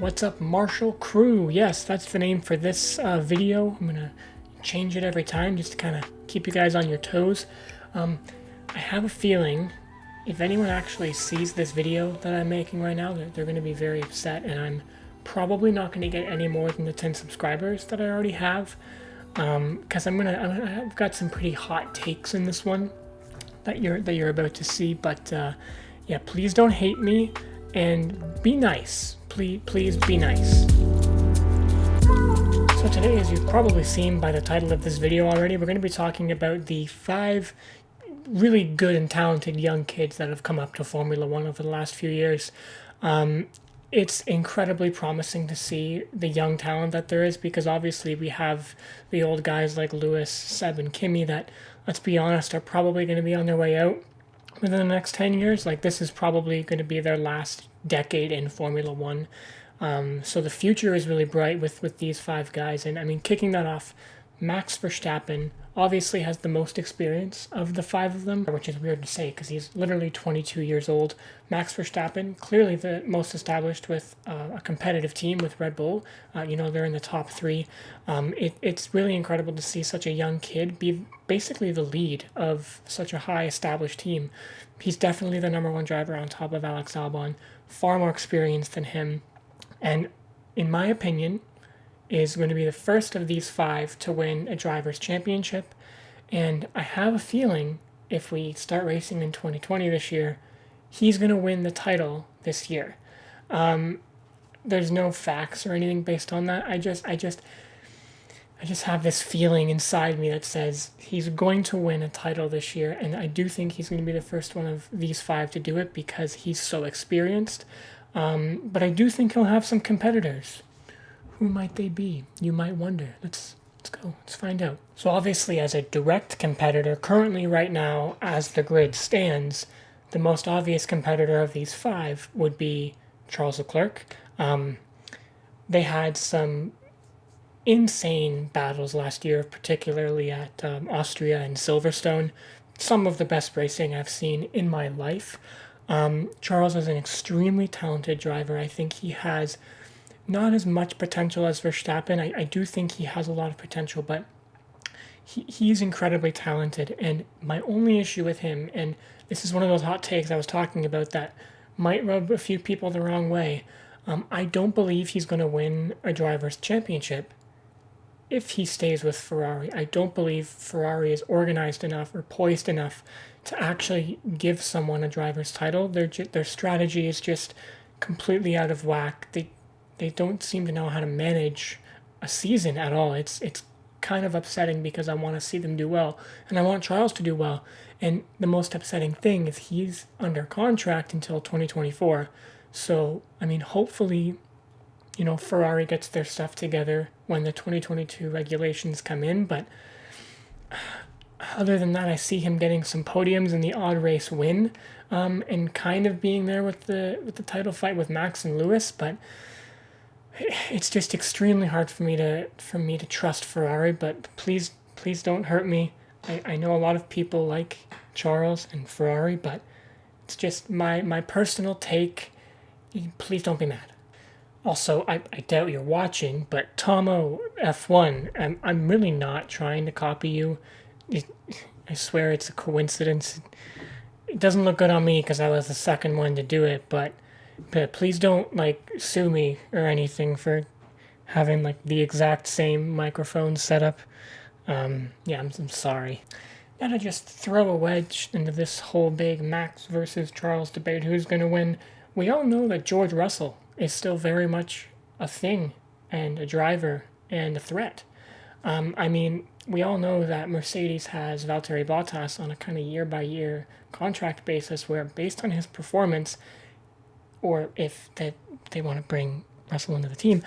What's up, Marshall Crew? Yes, that's the name for this video. I'm gonna change it every time just to kind of keep you guys on your toes. I have a feeling if anyone actually sees this video that I'm making right now, they're gonna be very upset, and I'm probably not gonna get any more than the 10 subscribers that I already have. Because I've got some pretty hot takes in this one that you're about to see. But yeah, please don't hate me and be nice. Please be nice. So today, as you've probably seen by the title of this video already, we're going to be talking about the 5 really good and talented young kids that have come up to Formula One over the last few years. It's incredibly promising to see the young talent that there is, because obviously we have the old guys like Lewis, Seb, and Kimi that, let's be honest, are probably going to be on their way out within the next 10 years. Like, this is probably going to be their last decade in Formula One. So the future is really bright with these 5 guys. And I mean, kicking that off, Max Verstappen obviously has the most experience of the 5 of them, which is weird to say because he's literally 22 years old. Max Verstappen, clearly the most established with a competitive team with Red Bull. They're in the top 3. It's really incredible to see such a young kid be basically the lead of such a high established team. He's definitely the number 1 driver on top of Alex Albon, far more experienced than him, and in my opinion, is going to be the first of these 5 to win a driver's championship. And I have a feeling if we start racing in 2020 this year, he's going to win the title this year. There's no facts or anything based on that. I just have this feeling inside me that says he's going to win a title this year, and I do think he's going to be the first one of these 5 to do it because he's so experienced. But I do think he'll have some competitors. Who might they be? You might wonder. Let's go. Let's find out. So obviously, as a direct competitor, currently right now, as the grid stands, the most obvious competitor of these 5 would be Charles Leclerc. They had some insane battles last year, particularly at Austria and Silverstone. Some of the best racing I've seen in my life. Charles is an extremely talented driver. I think he has not as much potential as Verstappen. I do think he has a lot of potential, but he's incredibly talented. And my only issue with him, and this is one of those hot takes I was talking about that might rub a few people the wrong way, I don't believe he's going to win a driver's championship if he stays with Ferrari. I don't believe Ferrari is organized enough or poised enough to actually give someone a driver's title. Their strategy is just completely out of whack. They don't seem to know how to manage a season at all. It's kind of upsetting because I want to see them do well, and I want Charles to do well. And the most upsetting thing is he's under contract until 2024. So, I mean, hopefully, Ferrari gets their stuff together when the 2022 regulations come in. But other than that, I see him getting some podiums in the odd race win, and kind of being there with the title fight with Max and Lewis. But it's just extremely hard for me to trust Ferrari. But please don't hurt me. I know a lot of people like Charles and Ferrari, but it's just my personal take. Please don't be mad. Also, I doubt you're watching, but Tomo F1, I'm really not trying to copy you. I swear it's a coincidence. It doesn't look good on me because I was the second one to do it, but please don't sue me or anything for having the exact same microphone setup. I'm sorry. Now to just throw a wedge into this whole big Max versus Charles debate, who's going to win, we all know that George Russell is still very much a thing and a driver and a threat. We all know that Mercedes has Valtteri Bottas on a kind of year-by-year contract basis where, based on his performance, or if they want to bring Russell into the team,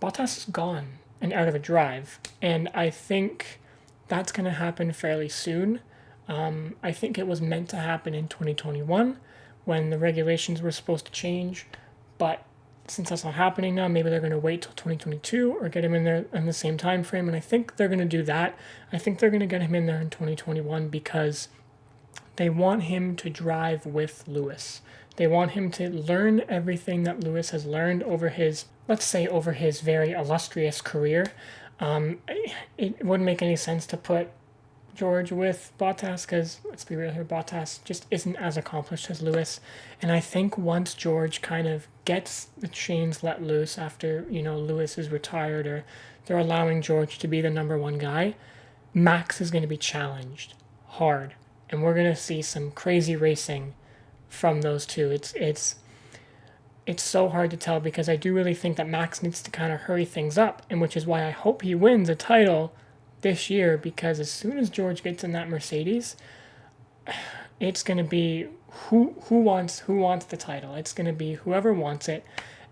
Bottas is gone and out of a drive. And I think that's going to happen fairly soon. I think it was meant to happen in 2021 when the regulations were supposed to change. But since that's not happening now, maybe they're going to wait till 2022 or get him in there in the same time frame. And I think they're going to do that. I think they're going to get him in there in 2021 because they want him to drive with Lewis. They want him to learn everything that Lewis has learned over his, let's say, over his very illustrious career. It wouldn't make any sense to put George with Bottas because, let's be real here, Bottas just isn't as accomplished as Lewis. And I think once George kind of gets the chains let loose after, Lewis is retired or they're allowing George to be the number one guy, Max is going to be challenged hard. And we're going to see some crazy racing from those two. It's so hard to tell because I do really think that Max needs to kind of hurry things up, and which is why I hope he wins a title this year, because as soon as George gets in that Mercedes, it's going to be who wants the title. It's going to be whoever wants it,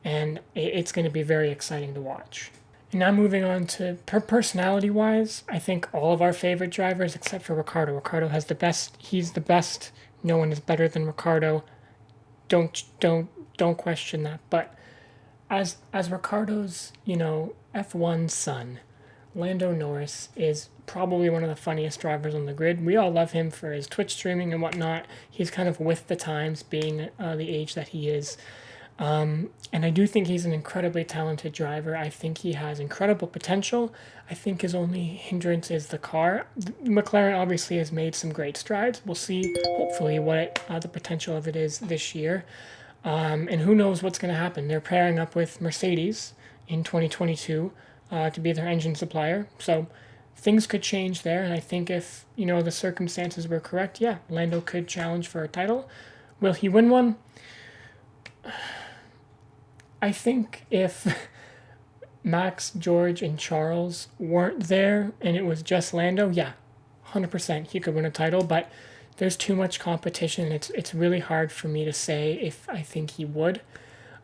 and it's going to be very exciting to watch. And now moving on to personality-wise, I think all of our favorite drivers except for Ricciardo. Ricciardo has the best. He's the best. No one is better than Ricciardo. Don't question that. But as Ricciardo's, F1 son, Lando Norris is probably one of the funniest drivers on the grid. We all love him for his Twitch streaming and whatnot. He's kind of with the times, being the age that he is. And I do think he's an incredibly talented driver. I think he has incredible potential. I think his only hindrance is the car. McLaren obviously has made some great strides. We'll see, hopefully, what the potential of it is this year. And who knows what's going to happen. They're pairing up with Mercedes in 2022 to be their engine supplier. So things could change there. And I think if, the circumstances were correct, yeah, Lando could challenge for a title. Will he win one? I think if Max, George, and Charles weren't there and it was just Lando, yeah, 100% he could win a title. But there's too much competition. It's really hard for me to say if I think he would.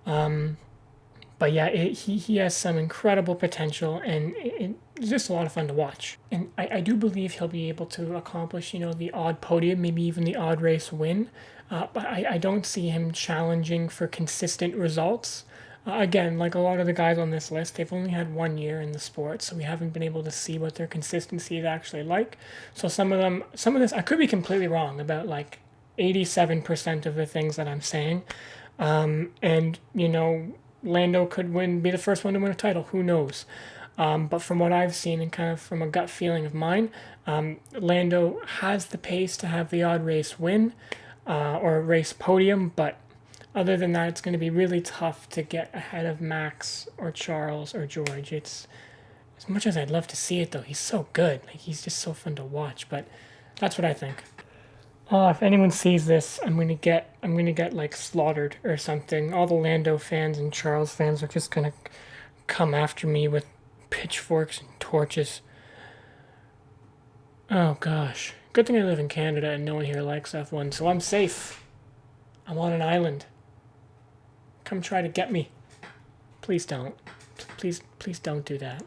But yeah, he has some incredible potential, and it's just a lot of fun to watch. And I do believe he'll be able to accomplish, the odd podium, maybe even the odd race win. But I don't see him challenging for consistent results. Again, like a lot of the guys on this list, they've only had 1 year in the sport, so we haven't been able to see what their consistency is actually like. So some of this, I could be completely wrong about like 87% of the things that I'm saying. And, Lando could be the first one to win a title. Who knows? But from what I've seen and kind of from a gut feeling of mine, Lando has the pace to have the odd race win or race podium. But other than that, it's going to be really tough to get ahead of Max or Charles or George. It's as much as I'd love to see it, though. He's so good. Like, he's just so fun to watch. But that's what I think. If anyone sees this, I'm gonna get like slaughtered or something. All the Lando fans and Charles fans are just gonna come after me with pitchforks and torches. Oh gosh. Good thing I live in Canada and no one here likes F1, so I'm safe. I'm on an island. Come try to get me. Please don't. Please don't do that.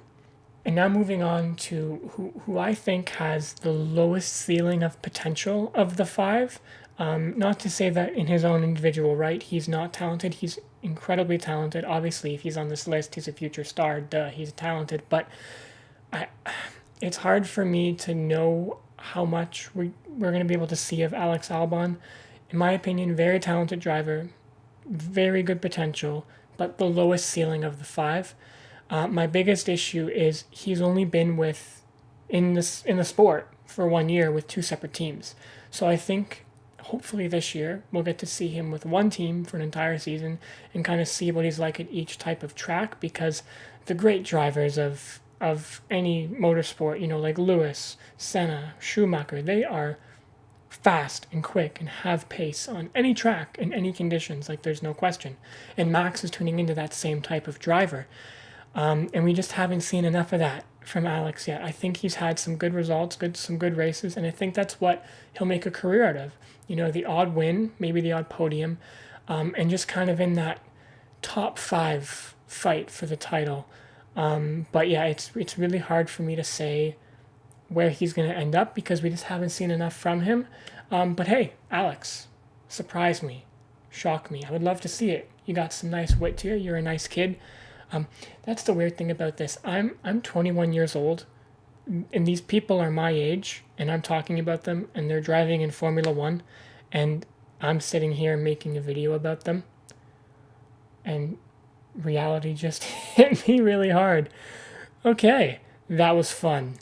And now moving on to who I think has the lowest ceiling of potential of the five. Not to say that in his own individual right, he's not talented. He's incredibly talented. Obviously, if he's on this list, he's a future star. Duh, he's talented. But it's hard for me to know how much we're going to be able to see of Alex Albon. In my opinion, very talented driver, very good potential, but the lowest ceiling of the five. My biggest issue is he's only been in the sport for 1 year with two separate teams. So I think hopefully this year we'll get to see him with one team for an entire season and kind of see what he's like at each type of track, because the great drivers of any motorsport, like Lewis, Senna, Schumacher, they are fast and quick and have pace on any track in any conditions, like there's no question. And Max is turning into that same type of driver. And we just haven't seen enough of that from Alex yet. I think he's had some good results, some good races, and I think that's what he'll make a career out of. The odd win, maybe the odd podium, and just kind of in that top five fight for the title. But yeah, it's really hard for me to say where he's going to end up because we just haven't seen enough from him. But hey, Alex, surprise me, shock me. I would love to see it. You got some nice wit to you. You're a nice kid. That's the weird thing about this. I'm 21 years old, and these people are my age, and I'm talking about them, and they're driving in Formula One, and I'm sitting here making a video about them, and reality just hit me really hard. Okay, that was fun.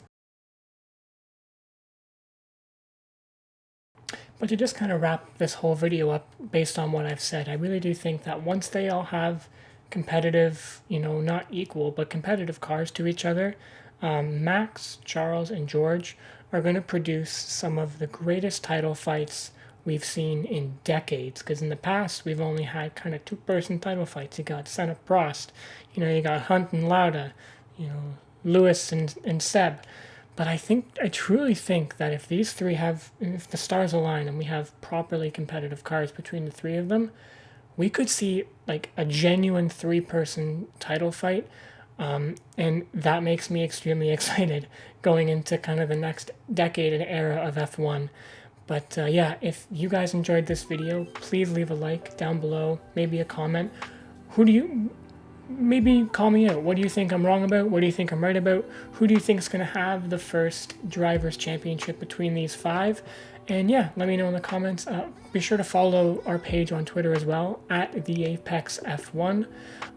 But to just kind of wrap this whole video up based on what I've said, I really do think that once they all have competitive, not equal, but competitive cars to each other, Max, Charles, and George are going to produce some of the greatest title fights we've seen in decades. Because in the past, we've only had kind of two-person title fights. You got Senna Prost, you got Hunt and Lauda, Lewis and Seb. But I truly think that if if the stars align and we have properly competitive cars between the three of them, we could see like a genuine three-person title fight. And that makes me extremely excited going into kind of the next decade and era of F1. But yeah, if you guys enjoyed this video, please leave a like down below, maybe a comment. Maybe call me out. What do you think I'm wrong about? What do you think I'm right about? Who do you think is going to have the first Drivers' Championship between these five? And yeah, let me know in the comments. Be sure to follow our page on Twitter as well, at the Apex F1.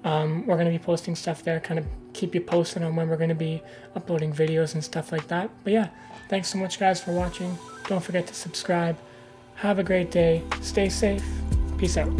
We're going to be posting stuff there, kind of keep you posted on when we're going to be uploading videos and stuff like that. But yeah, thanks so much guys for watching. Don't forget to subscribe. Have a great day. Stay safe. Peace out.